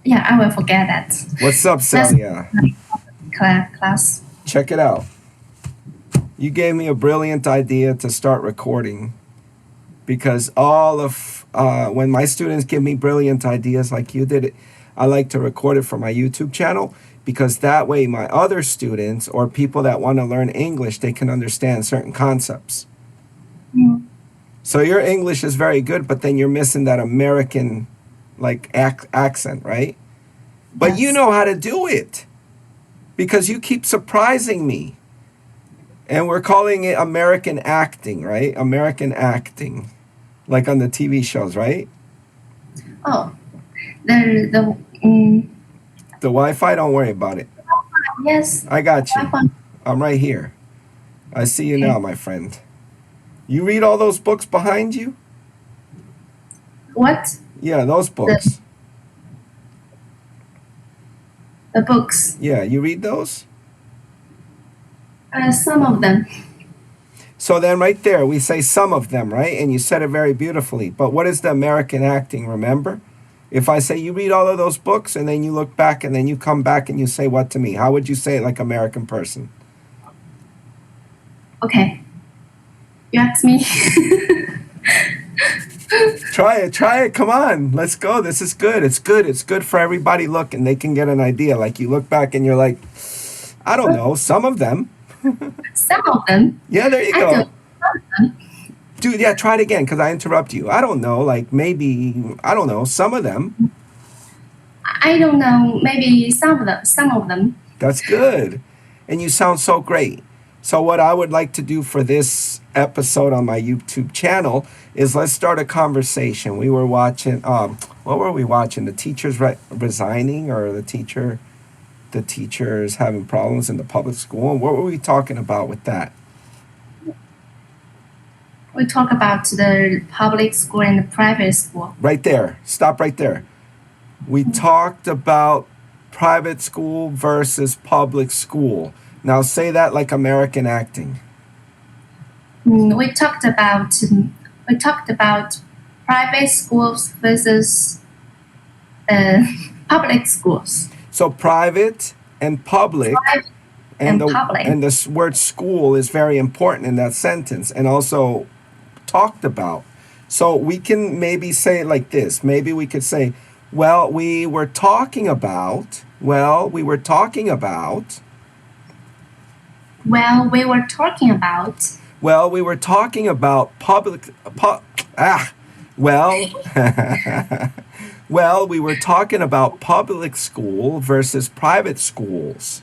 Yeah, I will forget that. What's up, That's Celia? my class. Check it out. You gave me a brilliant idea to start recording because all of when my students give me brilliant ideas like you did, I like to record it for my YouTube channel because that way my other students or people that want to learn English, they can understand certain concepts. Mm, So your English is very good, but then you're missing that American like accent, right? But you yes. know how to do it because you keep surprising me. And we're calling it American acting, right? American acting, like on the TV shows, right? Oh, the The Wi-Fi, don't worry about it. yes. I got you. Wi-Fi. I'm right here. I see you now, Okay. my friend. You read all those books behind you? What? Yeah, those The books. the books. Yeah, you read those? Some of them. So then right there, we say some of them, right? And you said it very beautifully. But what is the American acting, remember? If I say you read all of those books and then you look back and then you come back and you say what to me? How would you say it like American person? Okay. You ask me. Try it. Come on. Let's go. This is good. It's good. It's good for everybody looking. They can get an idea. Like you look back and you're like, I don't know, some of them. Some of them. Yeah, there you I don't. go. Dude, yeah, try it again because I interrupt you. I don't know, like maybe, I don't know, some of them. I don't know. Maybe some of them. Some of them. That's good. And you sound so great. So, what I would like to do for this episode on my YouTube channel is let's start a conversation. We were watching, what were we watching? The teachers resigning or the teachers having problems in the public school? What were we talking about with that? We talk about the public school and the private school. Right there. Stop right there. We talked about private school versus public school. Now say that like American acting. We talked about private schools versus uh, public schools. So private and public Private and public. and the word school is very important in that sentence and also talked about. So we can maybe say it like this. Maybe we could say, we were talking about Well, we were talking about. Well, we were talking about well, we were talking about public school versus private schools.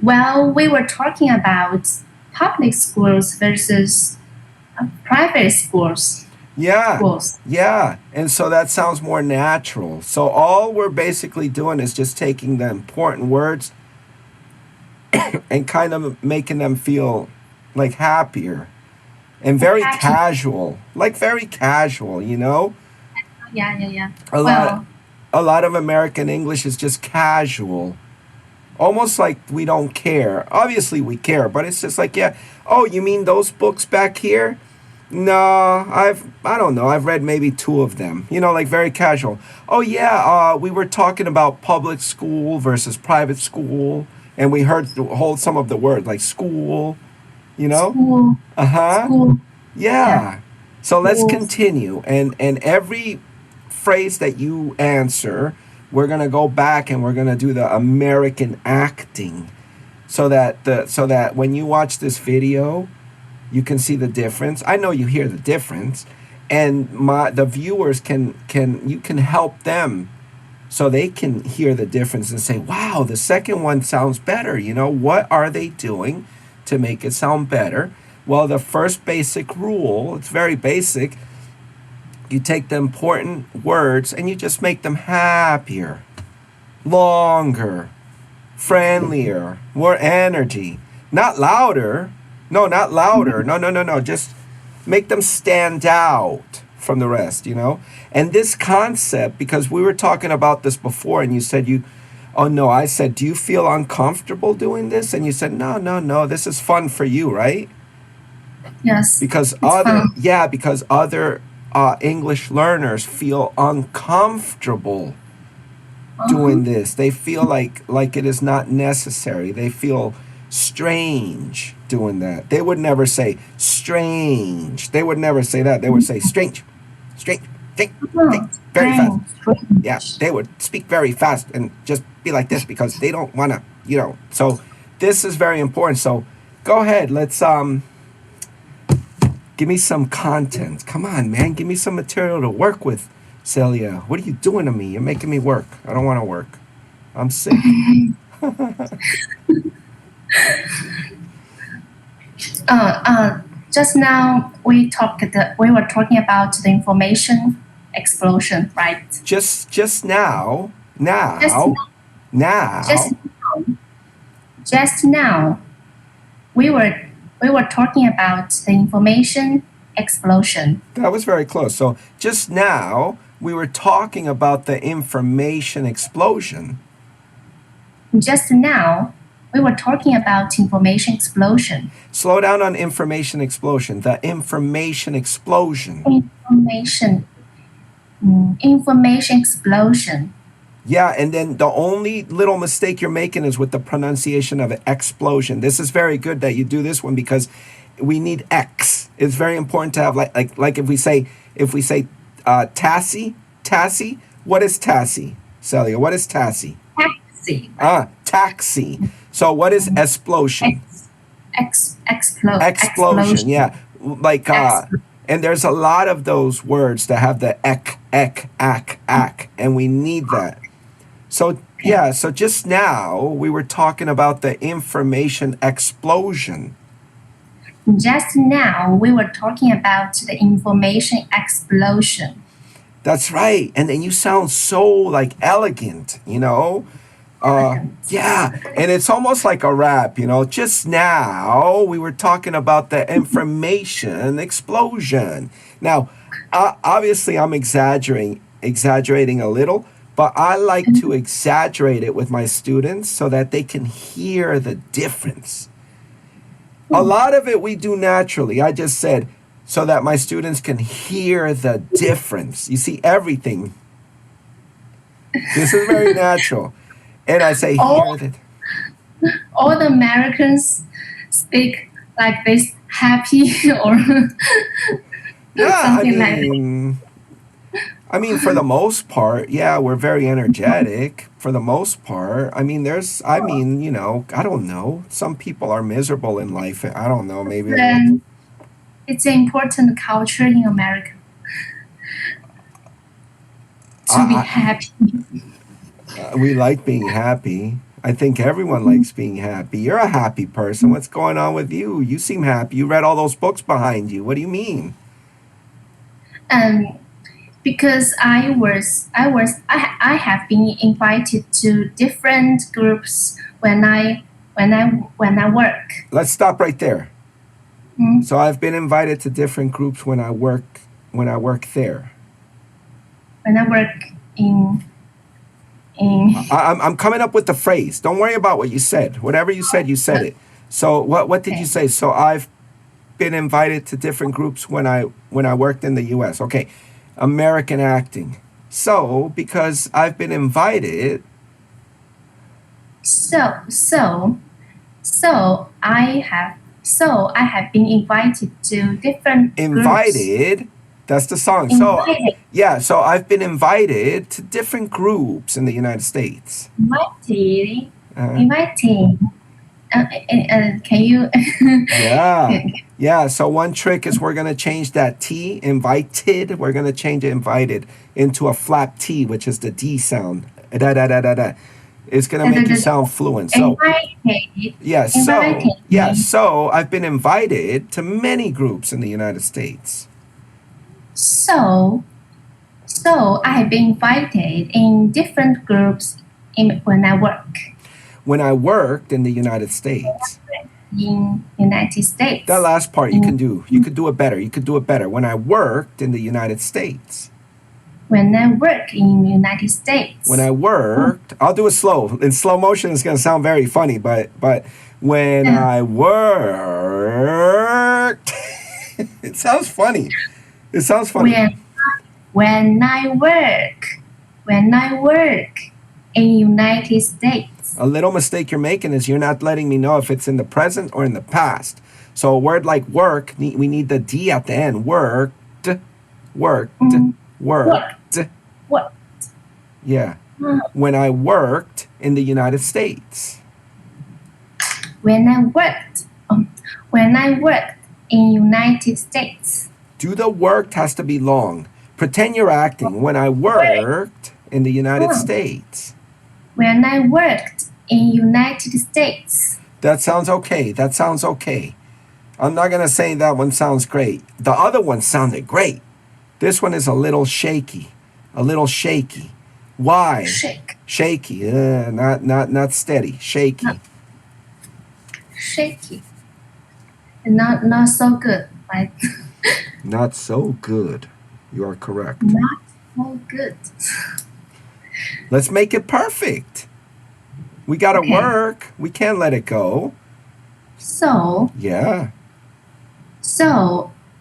Well, we were talking about public schools versus private schools. Yeah, Schools. yeah. And so that sounds more natural. So all we're basically doing is just taking the important words and kind of making them feel like happier and very Actually, casual, like very casual, you know? yeah, yeah, yeah. A lot Well, a lot of American English is just casual. Almost like we don't care. Obviously we care, but it's just like, yeah, oh, you mean those books back here? No, I don't know. I've read maybe two of them. You know, like very casual. Oh yeah, we were talking about public school versus private school, and we heard the whole some of the words like school. You know? school, Uh huh. school, yeah, Yeah. So let's schools. continue, and every phrase that you answer, we're gonna go back and we're gonna do the American acting, so that when you watch this video you can see the difference. I know you hear the difference, and the viewers can you can help them so they can hear the difference and say, "Wow, the second one sounds better." You know, what are they doing to make it sound better? Well, the first basic rule, it's very basic. You take the important words and you just make them happier, longer, friendlier, more energy. Not louder. No, not louder. No, no, no, no. Just make them stand out from the rest, you know? And this concept, because we were talking about this before, and you said oh no, I said, do you feel uncomfortable doing this? And you said, no, no, no, this is fun for you, right? Yes, Because it's fun. because English learners feel uncomfortable Uh-huh. doing this. They feel like it is not necessary. They feel strange doing that. They would never say strange. They would never say that. They would say strange, strange, strange, strange, Oh, very fast. Yeah, strange. they would speak very fast and just be like this because they don't want to, So this is very important. So go ahead. Let's give me some content. Come on, man. Give me some material to work with, Celia. What are you doing to me? You're making me work. I don't want to work. I'm sick. Uh, uh, just now we were talking about the information explosion, right? Just now, Just just now. just now we were we were talking about the information explosion. That was very close. So just now we were talking about the information explosion. Just now we were talking about information explosion. Slow down on information explosion. The information explosion. Information information explosion. Yeah, and then the only little mistake you're making is with the pronunciation of explosion. This is very good that you do this one because we need X. It's very important to have like if we say taxi. What is taxi, Celia? What is taxi? Taxi. Taxi. So what is explosion? Explosion. Explosion. Yeah, like and there's a lot of those words that have the ek, and we need that. So yeah, so just now we were talking about the information explosion. Just now we were talking about the information explosion. That's right. And then you sound so like elegant. Yeah, and it's almost like a rap. Just now we were talking about the information explosion. Now, obviously I'm exaggerating a little, but I like to exaggerate it with my students so that they can hear the difference. A lot of it we do naturally. I just said so that my students can hear the difference. You see, everything. This is very natural. And I say, All, hear that. all the Americans speak like this, happy or Yeah, something like that. I mean, for the most part, yeah, we're very energetic. For the most part, I don't know. Some people are miserable in life. I don't know. Maybe they're like, Then it's an important culture in America to be I, happy. we like being happy. I think everyone likes being happy. You're a happy person. What's going on with you? You seem happy. You read all those books behind you. What do you mean? Um, because I have been invited to different groups when I work. Let's stop right there. Mm, So I've been invited to different groups when I work there. when I work in I'm coming up with the phrase. Don't worry about what you said. Whatever you said it. So what did you okay. say? So I've been invited to different groups when I worked in the U.S. Okay, American acting. So because I've been invited, So so so I have been invited to different groups. invited. That's the song. So Invited, yeah, so I've been invited to different groups in the United States. invited, Uh, inviting. Can you? yeah, yeah. So one trick is we're gonna change that T, invited. We're gonna change invited into a flap T, which is the D sound. Da da da da da. It's gonna make you sound fluent. So Invited, yeah, invited me. so I've been invited to many groups in the United States. So so I have been invited in different groups when I work When I worked in the United States. in United That States. last part you can In, do. You could do it better. You could do it better. When I worked in the United States. when I work in United When States. I worked, I'll do it slow. In slow motion, it's gonna sound very funny, but when Uh, I worked, it sounds funny. It sounds funny. when when I work, when I work in United States. A little mistake you're making is you're not letting me know if it's in the present or in the past. So a word like work, we need the D at the end. Worked, worked, worked. What? Yeah. Uh, When I worked in the United States. When I worked, when I worked in United States. Do the worked has to be long. Pretend you're acting. When I worked in the United Oh. States. When I worked in United States. That sounds okay. That sounds okay. I'm not going to say that one sounds great. The other one sounded great. This one is a little shaky. A little shaky. Why? Shake. Shaky. Not steady. Shaky. No. Shaky. Not so good, right? Not so good. You are correct. Not so good. Let's make it perfect. We got to Okay. work. We can't let it go. So Yeah.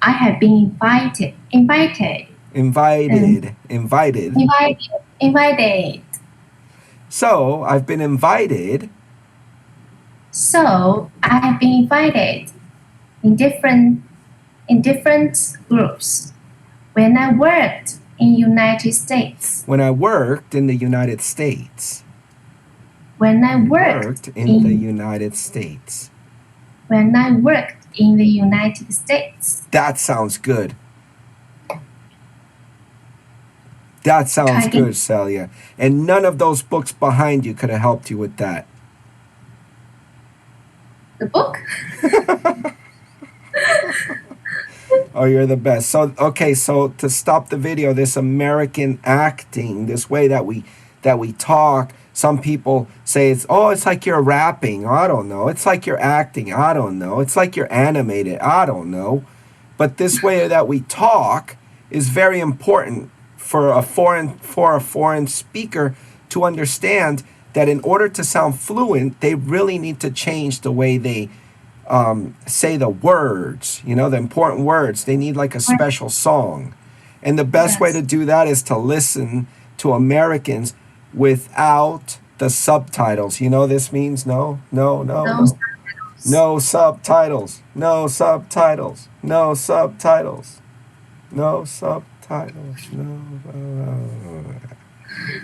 I have been invited. Invited. So I've been invited. So I have been invited in different groups when I worked in United States. When I worked in the United States. When I worked in the United States. When I worked in the United States. That sounds good. That sounds good, Celia. And none of those books behind you could have helped you with that. The book? Oh, you're the best. So, okay, so to stop the video, this American acting, this way that we talk, some people say it's like you're rapping. I don't know. It's like you're acting. I don't know. It's like you're animated. I don't know. But this way that we talk is very important for a foreign speaker to understand that in order to sound fluent, they really need to change the way they say the words, the important words. They need like a special song. And the best way to do that is to listen to Americans without the subtitles. You know this means? No subtitles. No subtitles. No subtitles. No subtitles. No subtitles. No.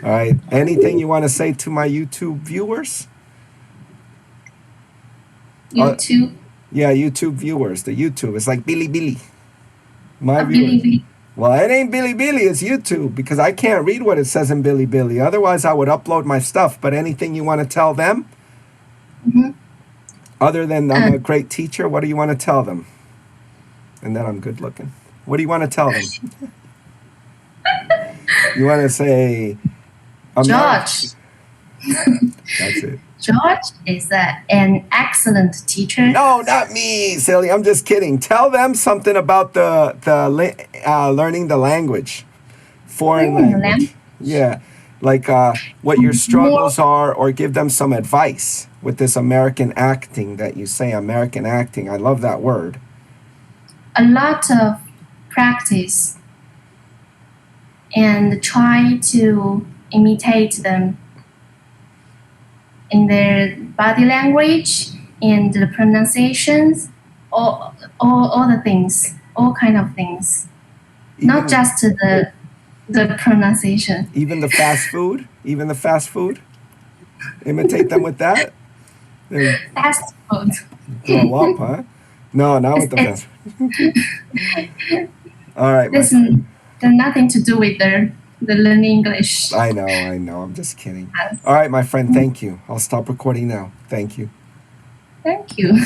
All right. Anything you want to say to my YouTube viewers? YouTube? Yeah, YouTube viewers. The YouTube. It's like Billy. My viewers. Billy. Well, it ain't Billy. It's YouTube because I can't read what it says in Billy. Otherwise, I would upload my stuff. But anything you want to tell them? Mm-hmm. Other than I'm a great teacher, what do you want to tell them? And then I'm good looking. What do you want to tell them? You want to say... George. That's it. George is an excellent teacher. No, not me, Celia. I'm just kidding. Tell them something about learning the language, foreign language. Yeah, like what your struggles are, or give them some advice with this American acting that you say. American acting. I love that word. A lot of practice and try to imitate them in their body language and the pronunciations, all the things, all kind of things. Not just the pronunciation. Even the fast food? Imitate them with that? Fast food. Grow up, huh? No, not with the fast food. All right. There's nothing to do with the learning English. I know. I'm just kidding. All right, my friend. Thank you. I'll stop recording now. Thank you. Thank you.